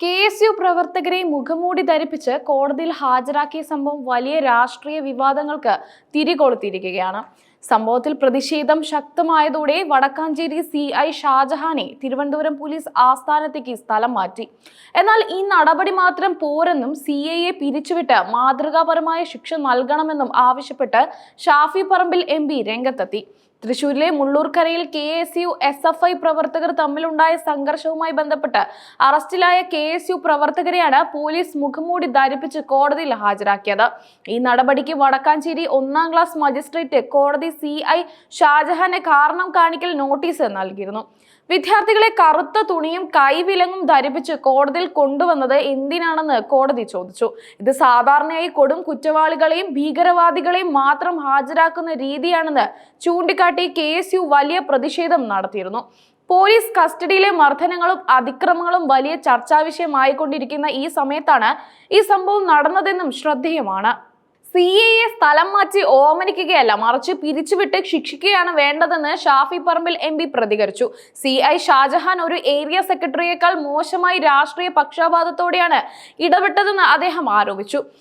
KSU പ്രവർത്തകരെ മുഖംമൂടി ധരിപ്പിച്ച് കോടതിയിൽ ഹാജരാക്കിയ സംഭവം വലിയ രാഷ്ട്രീയ വിവാദങ്ങൾക്ക് തിരികൊളുത്തിയിരിക്കുകയാണ്. സംഭവത്തിൽ പ്രതിഷേധം ശക്തമായതോടെ വടക്കാഞ്ചേരി CI ഷാജഹാനെ തിരുവനന്തപുരം പോലീസ് ആസ്ഥാനത്തേക്ക് സ്ഥലം മാറ്റി. എന്നാൽ ഈ നടപടി മാത്രം പോരെന്നും CIയെ പിരിച്ചുവിട്ട് മാതൃകാപരമായ ശിക്ഷ നൽകണമെന്നും ആവശ്യപ്പെട്ട് ഷാഫി പറമ്പിൽ MP രംഗത്തെത്തി. തൃശൂരിലെ മുള്ളൂർക്കരയിൽ KSU SFI പ്രവർത്തകർ തമ്മിലുണ്ടായ സംഘർഷവുമായി ബന്ധപ്പെട്ട് അറസ്റ്റിലായ KSU പ്രവർത്തകരെയാണ് പോലീസ് മുഖംമൂടി ധരിപ്പിച്ച് കോടതിയിൽ ഹാജരാക്കിയത്. ഈ നടപടിക്ക് വടക്കാഞ്ചേരി 1ാം ക്ലാസ് മജിസ്ട്രേറ്റ് കോടതി CI ഷാജഹാനെ കാരണം കാണിക്കൽ നോട്ടീസ് നൽകിയിരുന്നു. വിദ്യാർത്ഥികളെ കറുത്ത തുണിയും കൈവിലങ്ങും ധരിപ്പിച്ച് കോടതിയിൽ കൊണ്ടുവന്നത് എന്തിനാണെന്ന് കോടതി ചോദിച്ചു. ഇത് സാധാരണയായി കൊടും കുറ്റവാളികളെയും ഭീകരവാദികളെയും മാത്രം ഹാജരാക്കുന്ന രീതിയാണെന്ന് ചൂണ്ടിക്കാട്ടി KSU വലിയ പ്രതിഷേധം നടത്തിയിരുന്നു. പോലീസ് കസ്റ്റഡിയിലെ മർദ്ദനങ്ങളും അതിക്രമങ്ങളും വലിയ ചർച്ചാവിഷയമായിക്കൊണ്ടിരിക്കുന്ന ഈ സമയത്താണ് ഈ സംഭവം നടന്നതെന്നും ശ്രദ്ധേയമാണ്. CIയെ സ്ഥലം മാറ്റി ഓമനിക്കുകയല്ല, മറിച്ച് പിരിച്ചുവിട്ട് ശിക്ഷിക്കുകയാണ് വേണ്ടതെന്ന് ഷാഫി പറമ്പിൽ MP പ്രതികരിച്ചു. CI ഷാജഹാൻ ഒരു ഏരിയ സെക്രട്ടറിയേക്കാൾ മോശമായി രാഷ്ട്രീയ പക്ഷപാതത്തോടെയാണ് ഇടപെട്ടതെന്ന് അദ്ദേഹം ആരോപിച്ചു.